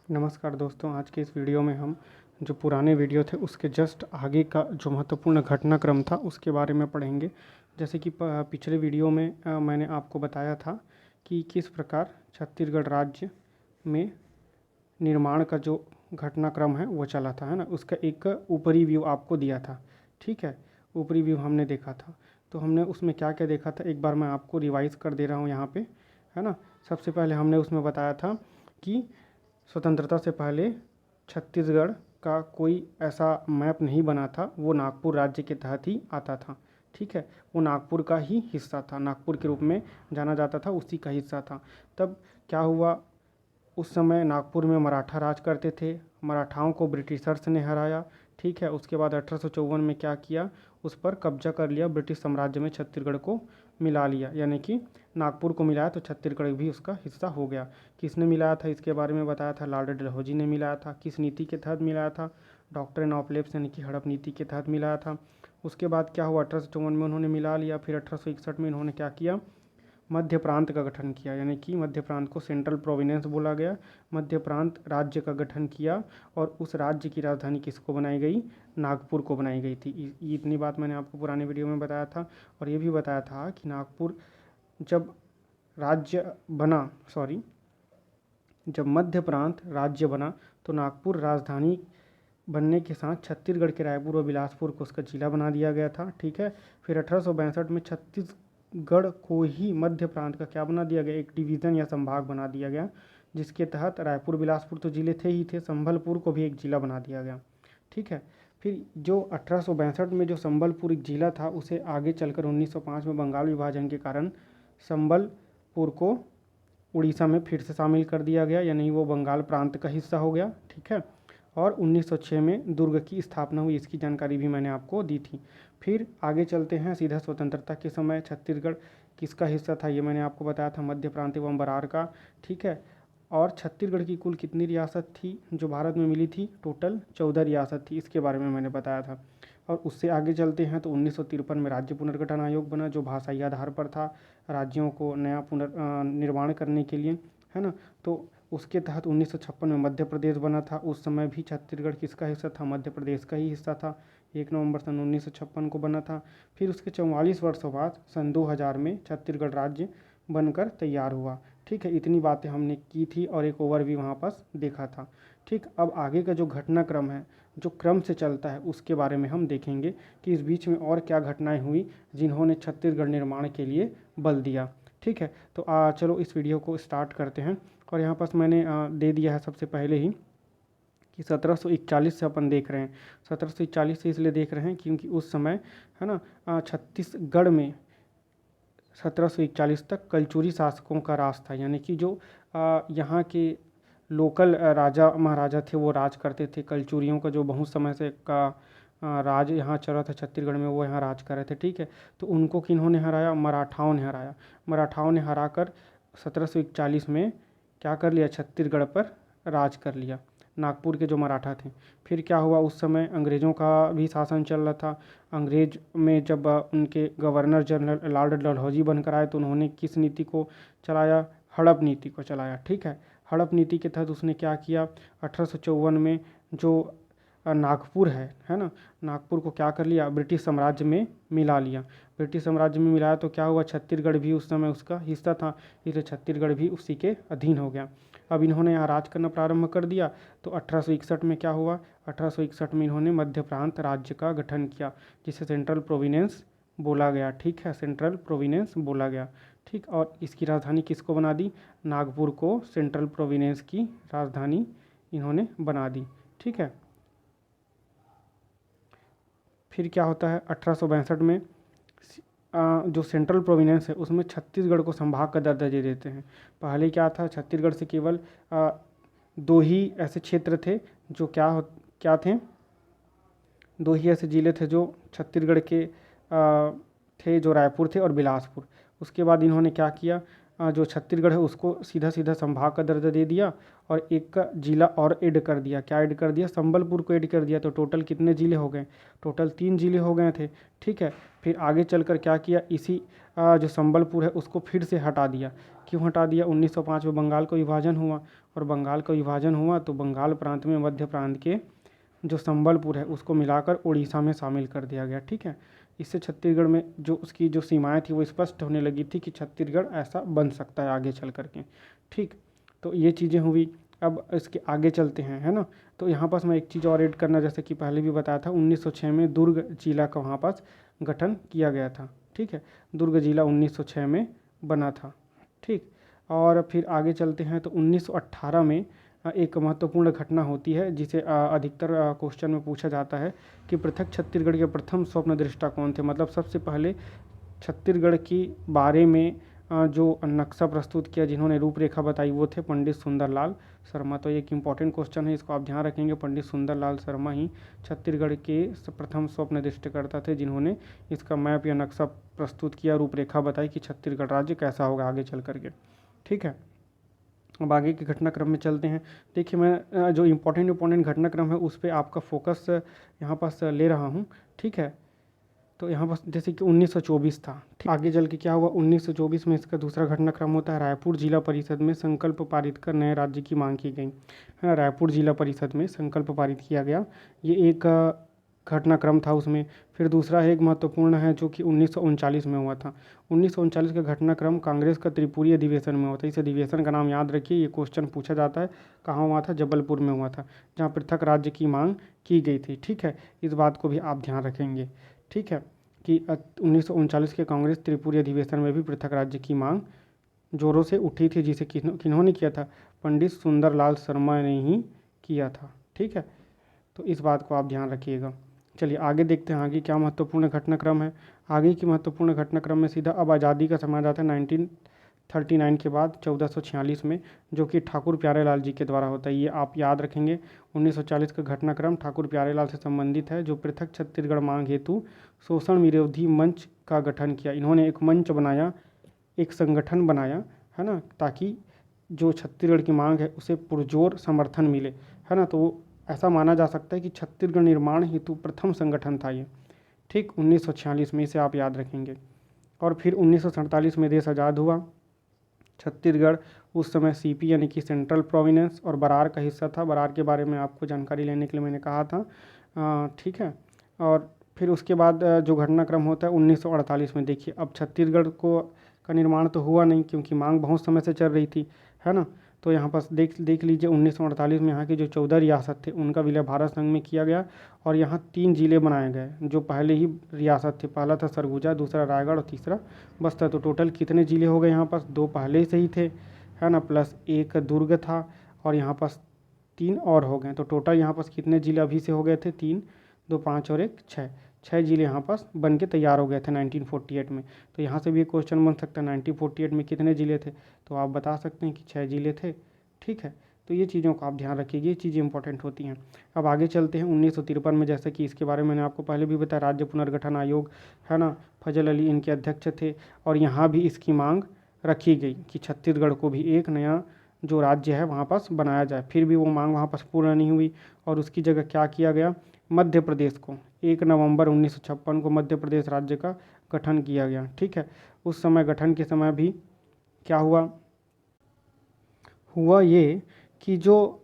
नमस्कार दोस्तों, आज के इस वीडियो में हम जो पुराने वीडियो थे उसके जस्ट आगे का जो महत्वपूर्ण घटनाक्रम था उसके बारे में पढ़ेंगे। जैसे कि पिछले वीडियो में मैंने आपको बताया था कि किस प्रकार छत्तीसगढ़ राज्य में निर्माण का जो घटनाक्रम है वो चला था, है ना। उसका एक ऊपरी व्यू आपको दिया था, ठीक है। ऊपरी व्यू हमने देखा था, तो हमने उसमें क्या क्या देखा था एक बार मैं आपको रिवाइज कर दे रहा हूँ यहाँ पे, है ना। सबसे पहले हमने उसमें बताया था कि स्वतंत्रता से पहले छत्तीसगढ़ का कोई ऐसा मैप नहीं बना था, वो नागपुर राज्य के तहत ही आता था, ठीक है। वो नागपुर का ही हिस्सा था, नागपुर के रूप में जाना जाता था, उसी का हिस्सा था। तब क्या हुआ, उस समय नागपुर में मराठा राज करते थे, मराठाओं को ब्रिटिशर्स ने हराया, ठीक है। उसके बाद 1854 में क्या किया, उस पर कब्जा कर लिया, ब्रिटिश साम्राज्य में छत्तीसगढ़ को मिला लिया, यानी कि नागपुर को मिलाया तो छत्तीसगढ़ भी उसका हिस्सा हो गया। किसने मिलाया था इसके बारे में बताया था, लॉर्ड डलहौजी ने मिलाया था। किस नीति के तहत मिलाया था, डॉक्ट्रिन ऑफ लेप्स यानी कि हड़प नीति के तहत मिलाया था। उसके बाद क्या हुआ, 1854 में उन्होंने मिला लिया। फिर 1861 में इन्होंने क्या किया, मध्य प्रांत का गठन किया, यानी कि मध्य प्रांत को सेंट्रल प्रोविनेंस बोला गया। मध्य प्रांत राज्य का गठन किया और उस राज्य की राजधानी किसको बनाई गई, नागपुर को बनाई गई थी। इतनी बात मैंने आपको पुराने वीडियो में बताया था। और ये भी बताया था कि नागपुर जब राज्य बना, सॉरी, जब मध्य प्रांत राज्य बना तो नागपुर राजधानी बनने के साथ छत्तीसगढ़ के रायपुर और बिलासपुर को उसका जिला बना दिया गया था, ठीक है। फिर 1862 में छत्तीसगढ़ को ही मध्य प्रांत का क्या बना दिया गया, एक डिवीज़न या संभाग बना दिया गया, जिसके तहत रायपुर बिलासपुर तो जिले थे ही थे, संबलपुर को भी एक जिला बना दिया गया, ठीक है। फिर जो 1862 में जो संबलपुर एक जिला था, उसे आगे चलकर 1905 में बंगाल विभाजन के कारण संबलपुर को उड़ीसा में फिर से शामिल कर दिया गया, यानी वो बंगाल प्रांत का हिस्सा हो गया, ठीक है। और 1906 में दुर्ग की स्थापना हुई, इसकी जानकारी भी मैंने आपको दी थी। फिर आगे चलते हैं सीधा स्वतंत्रता के समय छत्तीसगढ़ किसका हिस्सा था, ये मैंने आपको बताया था, मध्य प्रांत एवं बरार का, ठीक है। और छत्तीसगढ़ की कुल कितनी रियासत थी जो भारत में मिली थी, टोटल 14 रियासत थी, इसके बारे में मैंने बताया था। और उससे आगे चलते हैं तो 1953 में राज्य पुनर्गठन आयोग बना, जो भाषाई आधार पर था, राज्यों को नया निर्माण करने के लिए, है ना। तो उसके तहत 1956 में मध्य प्रदेश बना था। उस समय भी छत्तीसगढ़ किसका हिस्सा था, मध्य प्रदेश का ही हिस्सा था। 1 नवंबर सन 1956 को बना था। फिर उसके 44 वर्षों बाद सन 2000 में छत्तीसगढ़ राज्य बनकर तैयार हुआ, ठीक है। इतनी बातें हमने की थी और एक ओवरव्यू वहाँ पास देखा था, ठीक। अब आगे का जो घटनाक्रम है, जो क्रम से चलता है, उसके बारे में हम देखेंगे कि इस बीच में और क्या घटनाएं हुई जिन्होंने छत्तीसगढ़ निर्माण के लिए बल दिया, ठीक है। तो चलो इस वीडियो को स्टार्ट करते हैं। और यहाँ पास मैंने दे दिया है सबसे पहले ही कि 1741 से अपन देख रहे हैं। 1741 से इसलिए देख रहे हैं क्योंकि उस समय, है ना, छत्तीसगढ़ में 1741 तक कलचुरी शासकों का राज था, यानी कि जो यहाँ के लोकल राजा महाराजा थे वो राज करते थे। कलचुरियों का जो बहुत समय से का राज यहाँ चल रहा था छत्तीसगढ़ में, वो यहाँ राज कर रहे थे, ठीक है। तो उनको किन्होंने हराया, मराठाओं ने हराया। मराठाओं ने हरा कर 1741 में क्या कर लिया, छत्तीसगढ़ पर राज कर लिया, नागपुर के जो मराठा थे। फिर क्या हुआ, उस समय अंग्रेज़ों का भी शासन चल रहा था। अंग्रेज में जब उनके गवर्नर जनरल लॉर्ड डलहौजी बनकर आए तो उन्होंने किस नीति को चलाया, हड़प नीति को चलाया, ठीक है। हड़प नीति के तहत उसने क्या किया, 1854 में जो नागपुर है ना, नागपुर को क्या कर लिया, ब्रिटिश साम्राज्य में मिला लिया। ब्रिटिश साम्राज्य में मिलाया तो क्या हुआ, छत्तीसगढ़ भी उस समय उसका हिस्सा था, इसलिए छत्तीसगढ़ भी उसी के अधीन हो गया। अब इन्होंने यहाँ राज करना प्रारंभ कर दिया। तो 1861 में क्या हुआ, 1861 में इन्होंने मध्य प्रांत राज्य का गठन किया, जिसे सेंट्रल प्रोविनेंस बोला गया, ठीक है, सेंट्रल प्रोविनेंस बोला गया, ठीक। और इसकी राजधानी किसको बना दी, नागपुर को सेंट्रल प्रोविनेंस की राजधानी इन्होंने बना दी, ठीक है। फिर क्या होता है, 1862 में जो सेंट्रल प्रोविनेंस है उसमें छत्तीसगढ़ को संभाग का दर्जा दे देते हैं। पहले क्या था, छत्तीसगढ़ से केवल 2 ही ऐसे क्षेत्र थे जो क्या थे, 2 ही ऐसे जिले थे जो छत्तीसगढ़ के थे, जो रायपुर थे और बिलासपुर। उसके बाद इन्होंने क्या किया, जो छत्तीसगढ़ है उसको सीधा सीधा संभाग का दर्जा दे दिया और एक का जिला और ऐड कर दिया। क्या ऐड कर दिया, संबलपुर को ऐड कर दिया। तो टोटल कितने जिले हो गए, टोटल 3 जिले हो गए थे, ठीक है। फिर आगे चलकर क्या किया, इसी जो संबलपुर है उसको फिर से हटा दिया। क्यों हटा दिया? 1905 में बंगाल का विभाजन हुआ, और बंगाल का विभाजन हुआ तो बंगाल प्रांत में मध्य प्रांत के जो संबलपुर है उसको मिलाकर उड़ीसा में शामिल कर दिया गया। ठीक है, इससे छत्तीसगढ़ में जो उसकी जो सीमाएं थी वो स्पष्ट होने लगी थी कि छत्तीसगढ़ ऐसा बन सकता है आगे चल करके। ठीक, तो ये चीज़ें हुई। अब इसके आगे चलते हैं, है ना। तो यहाँ पास मैं एक चीज़ और ऐड करना, जैसे कि पहले भी बताया था, 1906 में दुर्ग जिला का वहाँ पास गठन किया गया था। ठीक है, दुर्ग जिला 1906 में बना था। ठीक, और फिर आगे चलते हैं तो 1918 में एक महत्वपूर्ण घटना होती है जिसे अधिकतर क्वेश्चन में पूछा जाता है कि पृथक छत्तीसगढ़ के प्रथम स्वप्न दृष्टा कौन थे। मतलब सबसे पहले छत्तीसगढ़ के बारे में जो नक्शा प्रस्तुत किया, जिन्होंने रूपरेखा बताई, वो थे पंडित सुंदरलाल शर्मा। तो एक इम्पॉर्टेंट क्वेश्चन है, इसको आप ध्यान रखेंगे। पंडित सुंदरलाल शर्मा ही छत्तीसगढ़ के प्रथम स्वप्न दृष्टिकर्ता थे, जिन्होंने इसका मैप या नक्शा प्रस्तुत किया, रूपरेखा बताई कि छत्तीसगढ़ राज्य कैसा होगा आगे चल करके। ठीक है, अब आगे के घटनाक्रम में चलते हैं। देखिए, मैं जो इम्पोर्टेंट घटनाक्रम है उस पर आपका फोकस यहाँ पास ले रहा हूँ। ठीक है, तो यहाँ पर जैसे कि 1924 था। ठीक, आगे चल के क्या हुआ, 1924 में इसका दूसरा घटनाक्रम होता है, रायपुर जिला परिषद में संकल्प पारित कर नए राज्य की मांग की गई। है ना, रायपुर जिला परिषद में संकल्प पारित किया गया, ये एक घटनाक्रम था उसमें। फिर दूसरा एक महत्वपूर्ण है जो कि 1939 में हुआ था। 1939 का घटनाक्रम कांग्रेस का त्रिपुरी अधिवेशन में हुआ था। इस अधिवेशन का नाम याद रखिए, ये क्वेश्चन पूछा जाता है। कहाँ हुआ था? जबलपुर में हुआ था, जहाँ पृथक राज्य की मांग की गई थी। ठीक है, इस बात को भी आप ध्यान रखेंगे। ठीक है, कि 1939 के कांग्रेस त्रिपुरी अधिवेशन में भी पृथक राज्य की मांग जोरों से उठी थी, जिसे किन्होंने किया था? पंडित सुंदरलाल शर्मा ने ही किया था। ठीक है, तो इस बात को आप ध्यान रखिएगा। चलिए आगे देखते हैं आगे क्या महत्वपूर्ण घटनाक्रम है। आगे की महत्वपूर्ण घटनाक्रम में सीधा अब आज़ादी का समय आता है 1939 के बाद 1446 में, जो कि ठाकुर प्यारेलाल जी के द्वारा होता है। ये आप याद रखेंगे। 1940 का घटनाक्रम ठाकुर प्यारेलाल से संबंधित है, जो पृथक छत्तीसगढ़ मांग हेतु शोषण विरोधी मंच का गठन किया। इन्होंने एक मंच बनाया, एक संगठन बनाया, है ना, ताकि जो छत्तीसगढ़ की मांग है उसे पुरजोर समर्थन मिले, है ना। तो ऐसा माना जा सकता है कि छत्तीसगढ़ निर्माण हेतु प्रथम संगठन था ये। ठीक, 1946 में, इसे आप याद रखेंगे। और फिर 1947 में देश आज़ाद हुआ। छत्तीसगढ़ उस समय सीपी यानी कि सेंट्रल प्रोविंस और बरार का हिस्सा था। बरार के बारे में आपको जानकारी लेने के लिए मैंने कहा था। ठीक है, और फिर उसके बाद जो घटनाक्रम होता है 1948 में। देखिए, अब छत्तीसगढ़ का निर्माण तो हुआ नहीं, क्योंकि मांग बहुत समय से चल रही थी, है ना। तो यहाँ पर देख लीजिए 1948 में यहाँ की जो 14 रियासत थे उनका विलय भारत संघ में किया गया, और यहाँ 3 जिले बनाए गए जो पहले ही रियासत थे। पहला था सरगुजा, दूसरा रायगढ़ और तीसरा बस्तर। तो टोटल कितने जिले हो गए यहाँ पास? 2 पहले से ही थे, है ना, प्लस एक दुर्ग था, और यहाँ पास 3 और हो गए। तो टोटल यहाँ पास कितने जिले अभी से हो गए थे? 3, 2, 5 और 1, 6 जिले यहाँ पास बन के तैयार हो गए थे 1948 में। तो यहाँ से भी एक क्वेश्चन बन सकता है 1948 में कितने जिले थे, तो आप बता सकते हैं कि 6 जिले थे। ठीक है, तो ये चीज़ों का आप ध्यान रखिए, ये चीज़ें इंपॉर्टेंट होती हैं। अब आगे चलते हैं 1953 में, जैसे कि इसके बारे में मैंने आपको पहले भी बताया, राज्य पुनर्गठन आयोग, है ना, फजल अली इनके अध्यक्ष थे, और यहाँ भी इसकी मांग रखी गई कि छत्तीसगढ़ को भी एक नया जो राज्य है वहाँ पास बनाया जाए। फिर भी वो मांग वहाँ पास पूर्ण नहीं हुई, और उसकी जगह क्या किया गया? मध्य प्रदेश को 1 नवंबर 1956 को मध्य प्रदेश राज्य का गठन किया गया। ठीक है, उस समय गठन के समय भी क्या हुआ ये कि जो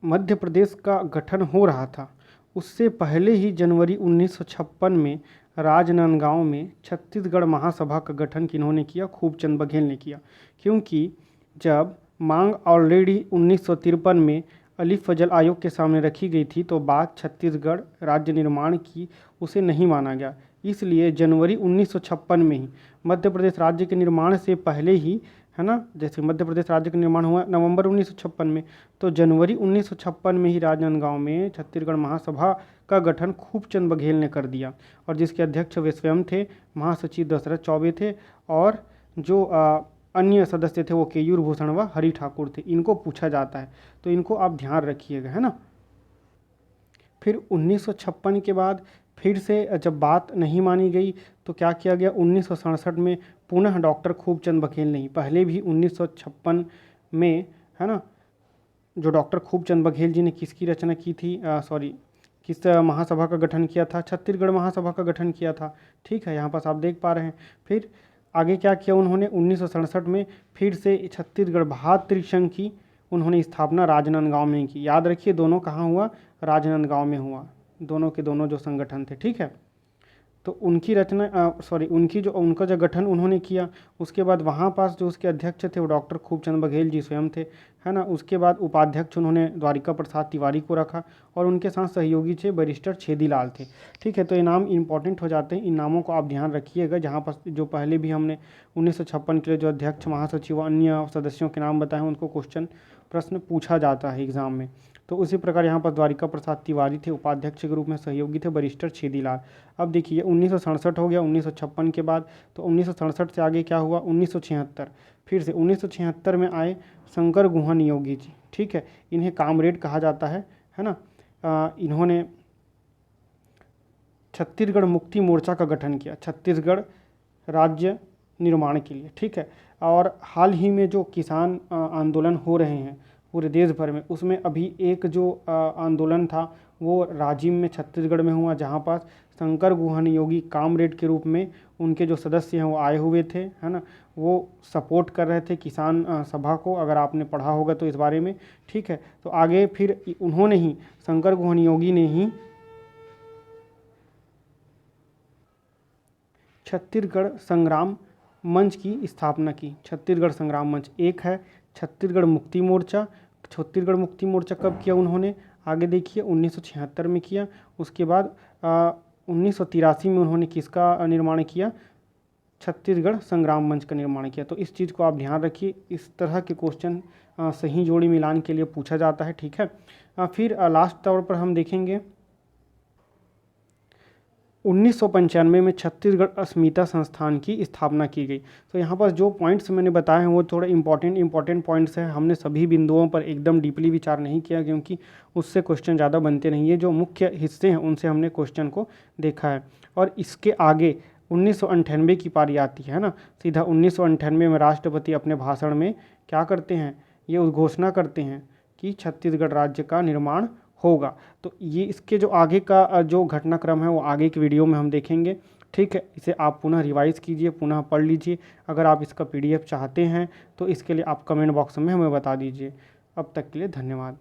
मध्य प्रदेश का गठन हो रहा था उससे पहले ही जनवरी 1956 में राजनांदगांव में छत्तीसगढ़ महासभा का गठन किन्होंने किया? खूबचंद बघेल ने किया। क्योंकि जब मांग ऑलरेडी 1953 में अली फजल आयोग के सामने रखी गई थी तो बात छत्तीसगढ़ राज्य निर्माण की उसे नहीं माना गया। इसलिए जनवरी 1956 में ही मध्य प्रदेश राज्य के निर्माण से पहले ही, है ना, जैसे मध्य प्रदेश राज्य का निर्माण हुआ नवंबर 1956 में, तो जनवरी 1956 में ही राजनांदगांव में छत्तीसगढ़ महासभा का गठन खूबचंद बघेल ने कर दिया, और जिसके अध्यक्ष वे स्वयं थे, महासचिव दशरथ चौबे थे, और जो अन्य सदस्य थे वो केयूर भूषण व हरि ठाकुर थे। इनको पूछा जाता है, तो इनको आप ध्यान रखिएगा, है ना। फिर 1956 के बाद फिर से जब बात नहीं मानी गई तो क्या किया गया? 1967 में पुनः डॉक्टर खूबचंद बघेल ने, पहले भी 1956 में, है ना, जो डॉक्टर खूबचंद बघेल जी ने किसकी रचना की थी, किस महासभा का गठन किया था? छत्तीसगढ़ महासभा का गठन किया था। ठीक है, यहाँ पास आप देख पा रहे हैं। फिर आगे क्या किया उन्होंने? 1967 में फिर से छत्तीसगढ़ भातृ संघ की उन्होंने स्थापना राजनांदगांव में की। याद रखिए, दोनों कहाँ हुआ? राजनांदगांव में हुआ, दोनों के दोनों जो संगठन थे। ठीक है, तो उनकी उनका जो गठन उन्होंने किया, उसके बाद वहाँ पास जो उसके अध्यक्ष थे वो डॉक्टर खूबचंद बघेल जी स्वयं थे, है ना। उसके बाद उपाध्यक्ष उन्होंने द्वारिका प्रसाद तिवारी को रखा और उनके साथ सहयोगी थे बैरिस्टर छेदीलाल थे। ठीक है, तो ये नाम इंपॉर्टेंट हो जाते हैं, इन नामों को आप ध्यान रखिएगा। जहाँ पर जो पहले भी हमने 1956 के लिए जो अध्यक्ष, महासचिव व अन्य सदस्यों के नाम बताए, उनको क्वेश्चन प्रश्न पूछा जाता है एग्जाम में। तो उसी प्रकार यहाँ पर द्वारिका प्रसाद तिवारी थे उपाध्यक्ष के रूप में, सहयोगी थे बैरिस्टर छेदीलाल। अब देखिए 1967 हो गया 1956 के बाद, तो 1967 से आगे क्या हुआ? 1976, फिर से 1976 में आए शंकर गुहा नियोगी जी। ठीक है, इन्हें कामरेड कहा जाता है ना। इन्होंने छत्तीसगढ़ मुक्ति मोर्चा का गठन किया छत्तीसगढ़ राज्य निर्माण के लिए। ठीक है, और हाल ही में जो किसान आंदोलन हो रहे हैं पूरे देश भर में, उसमें अभी एक जो आंदोलन था वो राजिम में छत्तीसगढ़ में हुआ, जहाँ पास शंकर गुहा नियोगी कामरेड के रूप में उनके जो सदस्य हैं वो आए हुए थे, है ना। वो सपोर्ट कर रहे थे किसान सभा को, अगर आपने पढ़ा होगा तो इस बारे में। ठीक है, तो आगे फिर उन्होंने ही, शंकर गुहा नियोगी ने ही छत्तीसगढ़ संग्राम मंच की स्थापना की। छत्तीसगढ़ संग्राम मंच एक है, छत्तीसगढ़ मुक्ति मोर्चा। छत्तीसगढ़ मुक्ति मोर्चा कब किया उन्होंने? आगे देखिए 1976 में किया। उसके बाद 1983 में उन्होंने किसका निर्माण किया? छत्तीसगढ़ संग्राम मंच का निर्माण किया। तो इस चीज़ को आप ध्यान रखिए, इस तरह के क्वेश्चन सही जोड़ी मिलान के लिए पूछा जाता है। ठीक है, फिर लास्ट तौर पर हम देखेंगे 1995 में छत्तीसगढ़ अस्मिता संस्थान की स्थापना की गई। तो यहाँ पर जो पॉइंट्स मैंने बताए हैं वो थोड़े इंपॉर्टेंट पॉइंट्स हैं। हमने सभी बिंदुओं पर एकदम डीपली विचार नहीं किया, क्योंकि उससे क्वेश्चन ज़्यादा बनते नहीं है। जो मुख्य हिस्से हैं उनसे हमने क्वेश्चन को देखा है। और इसके आगे 1998 की पारी आती है ना, सीधा 1998 में राष्ट्रपति अपने भाषण में क्या करते हैं? ये उद्घोषणा करते हैं कि छत्तीसगढ़ राज्य का निर्माण होगा। तो ये इसके जो आगे का जो घटनाक्रम है वो आगे की वीडियो में हम देखेंगे। ठीक है, इसे आप पुनः रिवाइज़ कीजिए, पुनः पढ़ लीजिए। अगर आप इसका PDF चाहते हैं तो इसके लिए आप कमेंट बॉक्स में हमें बता दीजिए। अब तक के लिए धन्यवाद।